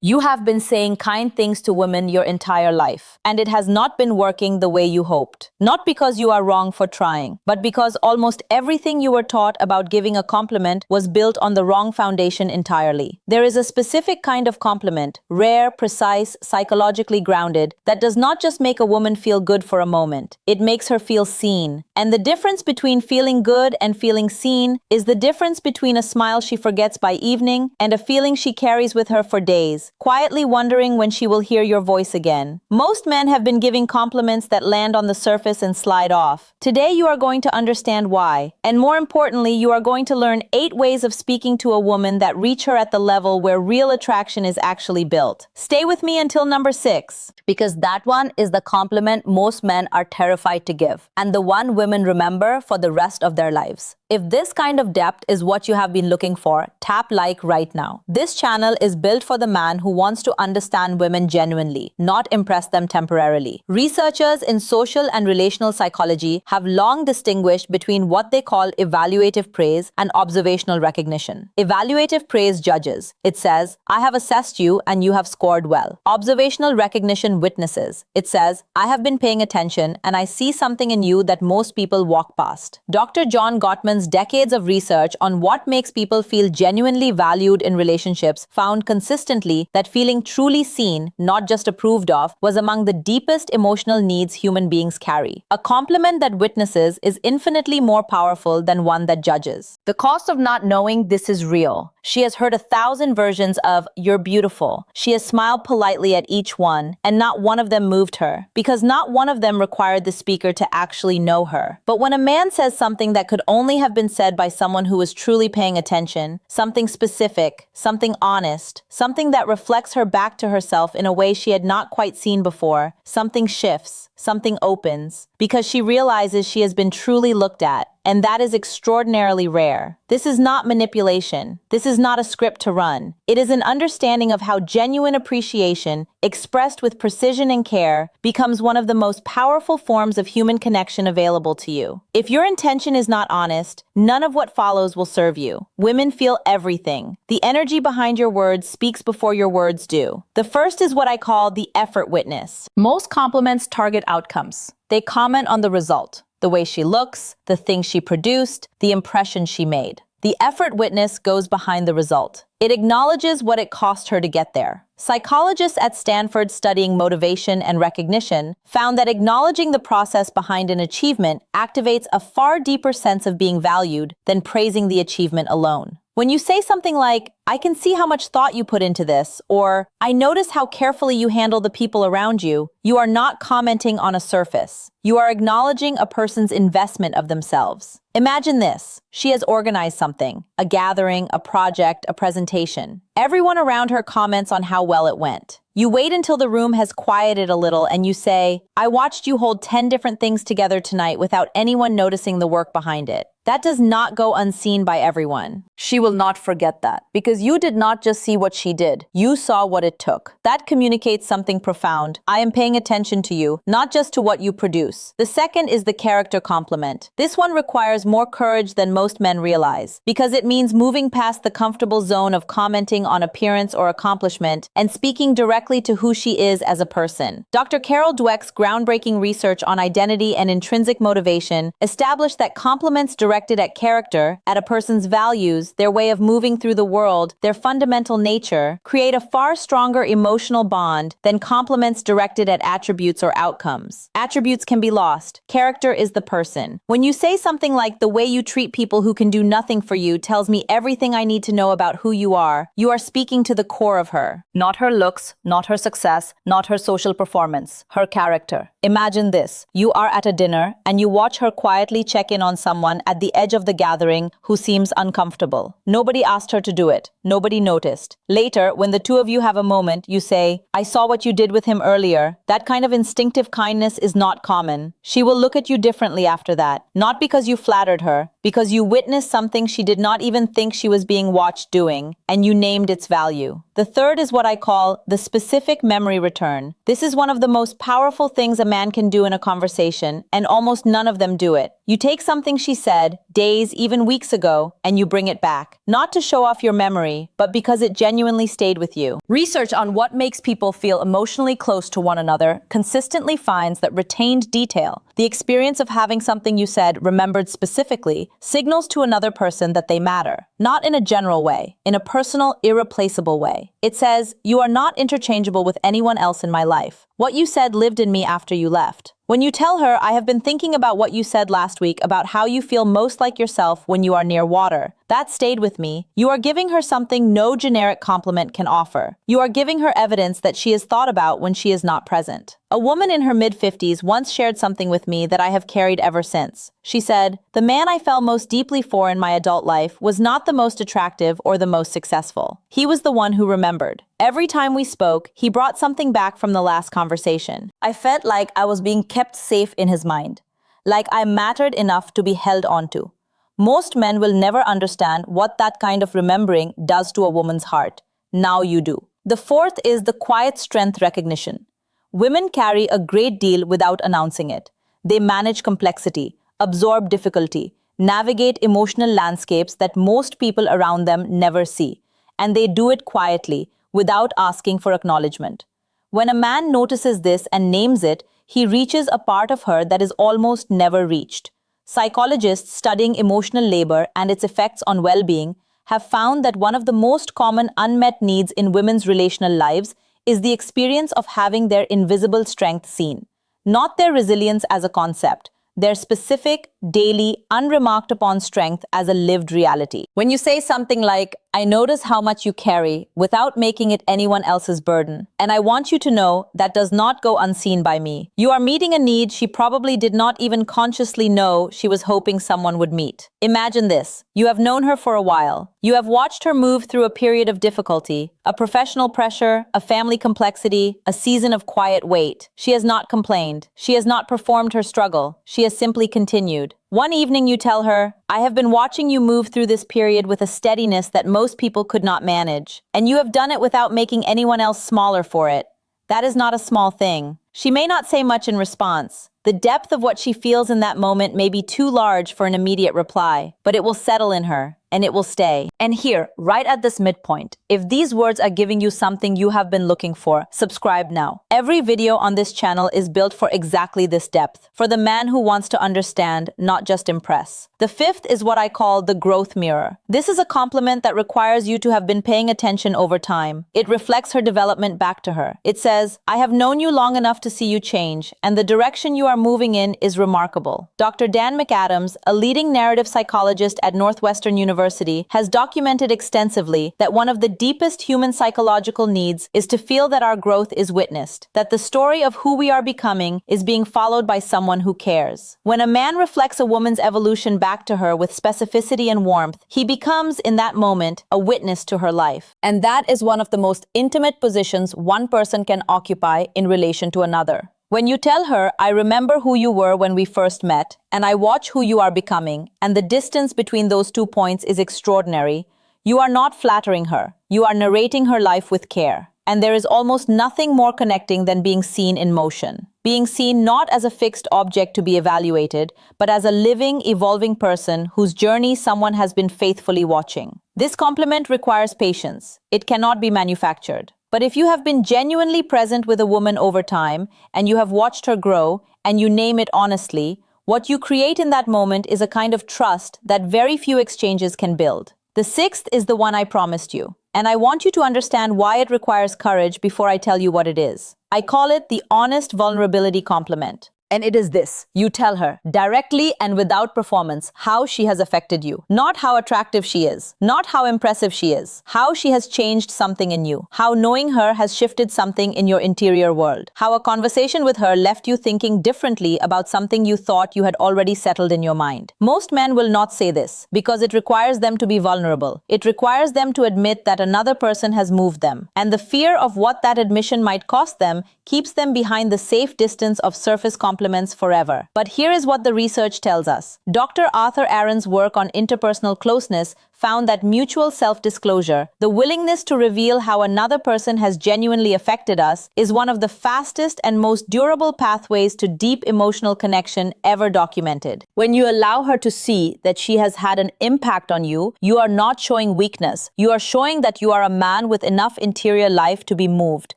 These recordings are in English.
You have been saying kind things to women your entire life, and it has not been working the way you hoped. Not because you are wrong for trying, but because almost everything you were taught about giving a compliment was built on the wrong foundation entirely. There is a specific kind of compliment, rare, precise, psychologically grounded, that does not just make a woman feel good for a moment. It makes her feel seen. And the difference between feeling good and feeling seen is the difference between a smile she forgets by evening and a feeling she carries with her for days, quietly wondering when she will hear your voice again. Most men have been giving compliments that land on the surface and slide off. Today you are going to understand why. And more importantly, you are going to learn 8 ways of speaking to a woman that reach her at the level where real attraction is actually built. Stay with me until number 6. Because that one is the compliment most men are terrified to give, and the one women remember for the rest of their lives. If this kind of depth is what you have been looking for, tap like right now. This channel is built for the man who wants to understand women genuinely, not impress them temporarily. Researchers in social and relational psychology have long distinguished between what they call evaluative praise and observational recognition. Evaluative praise judges. It says, I have assessed you and you have scored well. Observational recognition witnesses. It says, I have been paying attention and I see something in you that most people walk past. Dr. John Gottman's decades of research on what makes people feel genuinely valued in relationships found consistently that feeling truly seen, not just approved of, was among the deepest emotional needs human beings carry. A compliment that witnesses is infinitely more powerful than one that judges. The cost of not knowing this is real. She has heard 1,000 versions of "you're beautiful." She has smiled politely at each one, and not one of them moved her, because not one of them required the speaker to actually know her. But when a man says something that could only have been said by someone who was truly paying attention, something specific, something honest, something that reflects her back to herself in a way she had not quite seen before, something shifts, something opens, because she realizes she has been truly looked at. And that is extraordinarily rare. This is not manipulation. This is not a script to run. It is an understanding of how genuine appreciation, expressed with precision and care, becomes one of the most powerful forms of human connection available to you. If your intention is not honest, none of what follows will serve you. Women feel everything. The energy behind your words speaks before your words do. The first is what I call the effort witness. Most compliments target outcomes. They comment on the result. The way she looks, the things she produced, the impression she made. The effort witness goes behind the result. It acknowledges what it cost her to get there. Psychologists at Stanford studying motivation and recognition found that acknowledging the process behind an achievement activates a far deeper sense of being valued than praising the achievement alone. When you say something like, I can see how much thought you put into this, or I notice how carefully you handle the people around you, you are not commenting on a surface. You are acknowledging a person's investment of themselves. Imagine this. She has organized something, a gathering, a project, a presentation. Everyone around her comments on how well it went. You wait until the room has quieted a little and you say, I watched you hold 10 different things together tonight without anyone noticing the work behind it. That does not go unseen by everyone. She will not forget that, because you did not just see what she did. You saw what it took. That communicates something profound. I am paying attention to you, not just to what you produce. The second is the character compliment. This one requires more courage than most men realize, because it means moving past the comfortable zone of commenting on appearance or accomplishment and speaking directly to who she is as a person. Dr. Carol Dweck's groundbreaking research on identity and intrinsic motivation established that compliments directed at character, at a person's values, their way of moving through the world, their fundamental nature, create a far stronger emotional bond than compliments directed at attributes or outcomes. Attributes can be lost. Character is the person. When you say something like, the way you treat people who can do nothing for you tells me everything I need to know about who you are speaking to the core of her. Not her looks, not her success, not her social performance, her character. Imagine this. You are at a dinner and you watch her quietly check in on someone at the edge of the gathering who seems uncomfortable. Nobody asked her to do it. Nobody noticed. Later, when the two of you have a moment, you say, I saw what you did with him earlier. That kind of instinctive kindness is not common. She will look at you differently after that. Not because you flattered her, because you witnessed something she did not even think she was being watched doing, and you named its value. The third is what I call the specific memory return. This is one of the most powerful things a man can do in a conversation, and almost none of them do it. You take something she said, days, even weeks ago, and you bring it back. Not to show off your memory, but because it genuinely stayed with you. Research on what makes people feel emotionally close to one another consistently finds that retained detail, the experience of having something you said remembered specifically, signals to another person that they matter. Not in a general way, in a personal, irreplaceable way. It says, "You are not interchangeable with anyone else in my life. What you said lived in me after you left." When you tell her, "I have been thinking about what you said last week about how you feel most like yourself when you are near water. That stayed with me," you are giving her something no generic compliment can offer. You are giving her evidence that she is thought about when she is not present. A woman in her mid-50s once shared something with me that I have carried ever since. She said, "The man I fell most deeply for in my adult life was not the most attractive or the most successful. He was the one who remembered. Every time we spoke, he brought something back from the last conversation. I felt like I was being kept safe in his mind, like I mattered enough to be held onto." Most men will never understand what that kind of remembering does to a woman's heart. Now you do. The fourth is the quiet strength recognition. Women carry a great deal without announcing it. They manage complexity, absorb difficulty, navigate emotional landscapes that most people around them never see. And they do it quietly, without asking for acknowledgement. When a man notices this and names it, he reaches a part of her that is almost never reached. Psychologists studying emotional labor and its effects on well-being have found that one of the most common unmet needs in women's relational lives is the experience of having their invisible strength seen. Not their resilience as a concept, their specific, daily, unremarked upon strength as a lived reality. When you say something like, "I notice how much you carry," without making it anyone else's burden, and I want you to know that does not go unseen by me, you are meeting a need she probably did not even consciously know she was hoping someone would meet. Imagine this. You have known her for a while. You have watched her move through a period of difficulty, a professional pressure, a family complexity, a season of quiet wait. She has not complained. She has not performed her struggle. She has simply continued. One evening you tell her, "I have been watching you move through this period with a steadiness that most people could not manage, and you have done it without making anyone else smaller for it." That is not a small thing. She may not say much in response. The depth of what she feels in that moment may be too large for an immediate reply, but it will settle in her, and it will stay. And here, right at this midpoint, if these words are giving you something you have been looking for, subscribe now. Every video on this channel is built for exactly this depth, for the man who wants to understand, not just impress. The fifth is what I call the growth mirror. This is a compliment that requires you to have been paying attention over time. It reflects her development back to her. It says, "I have known you long enough to see you change, and the direction you are moving in is remarkable." Dr. Dan McAdams, a leading narrative psychologist at Northwestern University, has documented extensively that one of the deepest human psychological needs is to feel that our growth is witnessed, that the story of who we are becoming is being followed by someone who cares. When a man reflects a woman's evolution back to her with specificity and warmth, he becomes, in that moment, a witness to her life. And that is one of the most intimate positions one person can occupy in relation to another. When you tell her, "I remember who you were when we first met, and I watch who you are becoming," and the distance between those 2 points is extraordinary, you are not flattering her. You are narrating her life with care. And there is almost nothing more connecting than being seen in motion. Being seen not as a fixed object to be evaluated, but as a living, evolving person whose journey someone has been faithfully watching. This compliment requires patience. It cannot be manufactured. But if you have been genuinely present with a woman over time, and you have watched her grow, and you name it honestly, what you create in that moment is a kind of trust that very few exchanges can build. The sixth is the one I promised you, and I want you to understand why it requires courage before I tell you what it is. I call it the honest vulnerability compliment. And it is this. You tell her, directly and without performance, how she has affected you. Not how attractive she is. Not how impressive she is. How she has changed something in you. How knowing her has shifted something in your interior world. How a conversation with her left you thinking differently about something you thought you had already settled in your mind. Most men will not say this, because it requires them to be vulnerable. It requires them to admit that another person has moved them. And the fear of what that admission might cost them keeps them behind the safe distance of surface compliments forever. But here is what the research tells us. Dr. Arthur Aaron's work on interpersonal closeness found that mutual self-disclosure, the willingness to reveal how another person has genuinely affected us, is one of the fastest and most durable pathways to deep emotional connection ever documented. When you allow her to see that she has had an impact on you, you are not showing weakness. You are showing that you are a man with enough interior life to be moved.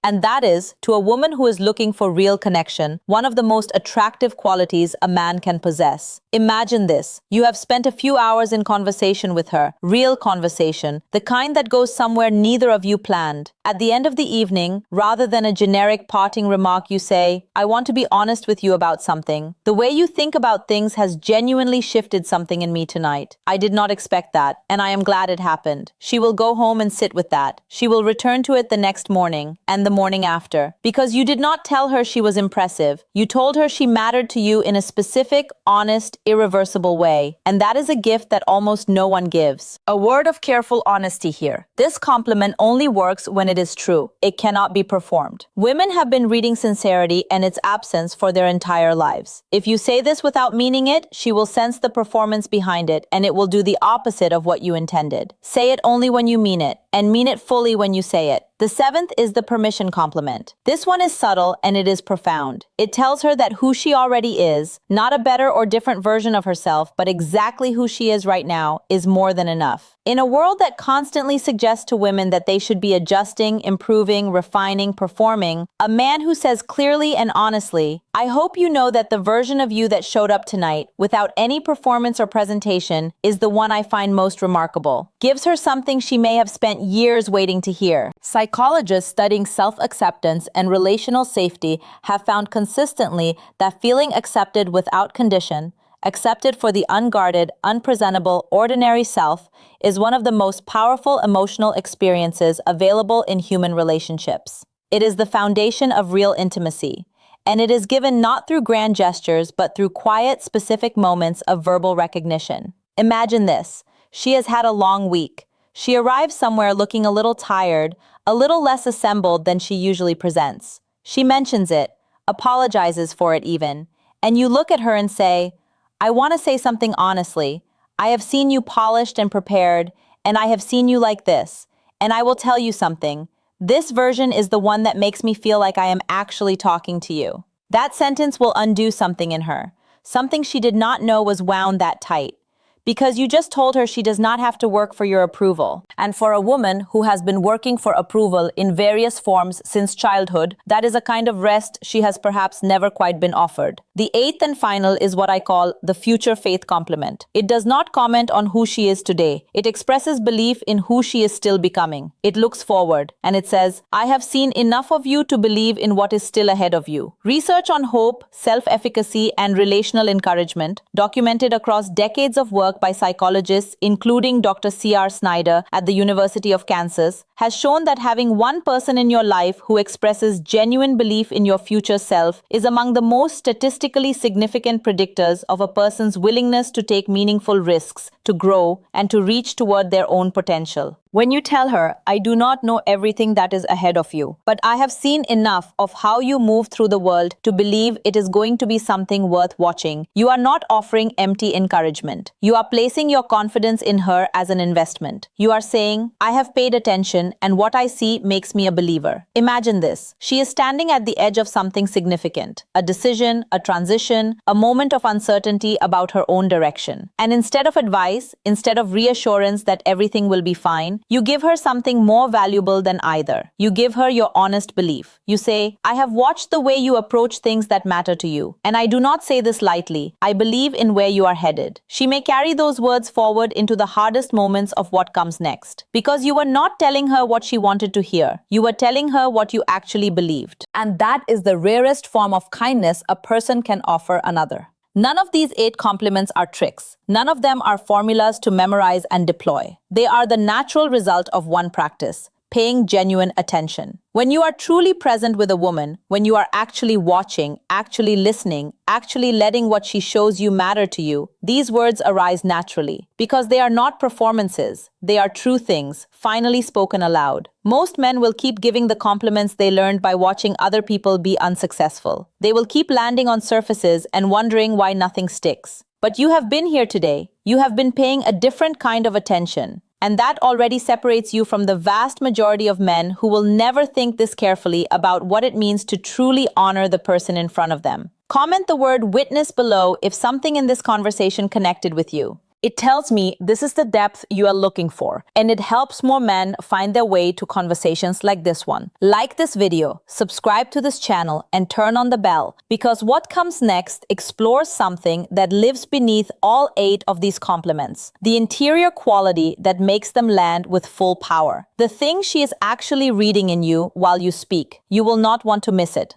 And that is, to a woman who is looking for real connection, one of the most attractive qualities a man can possess. Imagine this. You have spent a few hours in conversation with her, real conversation, the kind that goes somewhere neither of you planned. At the end of the evening, rather than a generic parting remark, you say, "I want to be honest with you about something. The way you think about things has genuinely shifted something in me tonight. I did not expect that, and I am glad it happened." She will go home and sit with that. She will return to it the next morning and the morning after. Because you did not tell her she was impressive. You told her she mattered to you in a specific, honest, irreversible way. And that is a gift that almost no one gives. A word of careful honesty here. This compliment only works when it is true. It cannot be performed. Women have been reading sincerity and its absence for their entire lives. If you say this without meaning it, she will sense the performance behind it, and it will do the opposite of what you intended. Say it only when you mean it, and mean it fully when you say it. The seventh is the permission compliment. This one is subtle and it is profound. It tells her that who she already is, not a better or different version of herself, but exactly who she is right now, is more than enough. In a world that constantly suggests to women that they should be adjusting, improving, refining, performing, a man who says clearly and honestly, "I hope you know that the version of you that showed up tonight, without any performance or presentation, is the one I find most remarkable," gives her something she may have spent years waiting to hear. Psychologists studying self-acceptance and relational safety have found consistently that feeling accepted without condition, accepted for the unguarded, unpresentable, ordinary self, is one of the most powerful emotional experiences available in human relationships. It is the foundation of real intimacy, and it is given not through grand gestures, but through quiet, specific moments of verbal recognition. Imagine this. She has had a long week. She arrives somewhere looking a little tired, a little less assembled than she usually presents. She mentions it, apologizes for it even, and you look at her and say, "I want to say something honestly. I have seen you polished and prepared, and I have seen you like this, and I will tell you something. This version is the one that makes me feel like I am actually talking to you." That sentence will undo something in her, something she did not know was wound that tight. Because you just told her she does not have to work for your approval. And for a woman who has been working for approval in various forms since childhood, that is a kind of rest she has perhaps never quite been offered. The eighth and final is what I call the future faith compliment. It does not comment on who she is today. It expresses belief in who she is still becoming. It looks forward, and it says, "I have seen enough of you to believe in what is still ahead of you." Research on hope, self-efficacy, and relational encouragement, documented across decades of work by psychologists, including Dr. C.R. Snyder at the University of Kansas, has shown that having one person in your life who expresses genuine belief in your future self is among the most statistically significant predictors of a person's willingness to take meaningful risks, to grow, and to reach toward their own potential. When you tell her, "I do not know everything that is ahead of you, but I have seen enough of how you move through the world to believe it is going to be something worth watching," you are not offering empty encouragement. You are placing your confidence in her as an investment. You are saying, "I have paid attention, and what I see makes me a believer." Imagine this. She is standing at the edge of something significant, a decision, a transition, a moment of uncertainty about her own direction. And instead of advice, instead of reassurance that everything will be fine, you give her something more valuable than either. You give her your honest belief. You say, "I have watched the way you approach things that matter to you, and I do not say this lightly. I believe in where you are headed." She may carry those words forward into the hardest moments of what comes next. Because you were not telling her what she wanted to hear. You were telling her what you actually believed. And that is the rarest form of kindness a person can offer another. None of these 8 compliments are tricks. None of them are formulas to memorize and deploy. They are the natural result of one practice: paying genuine attention. When you are truly present with a woman, when you are actually watching, actually listening, actually letting what she shows you matter to you, these words arise naturally. Because they are not performances, they are true things, finally spoken aloud. Most men will keep giving the compliments they learned by watching other people be unsuccessful. They will keep landing on surfaces and wondering why nothing sticks. But you have been here today. You have been paying a different kind of attention. And that already separates you from the vast majority of men who will never think this carefully about what it means to truly honor the person in front of them. Comment the word witness below if something in this conversation connected with you. It tells me this is the depth you are looking for, and it helps more men find their way to conversations like this one. Like this video, subscribe to this channel, and turn on the bell, because what comes next explores something that lives beneath all 8 of these compliments. The interior quality that makes them land with full power. The thing she is actually reading in you while you speak. You will not want to miss it.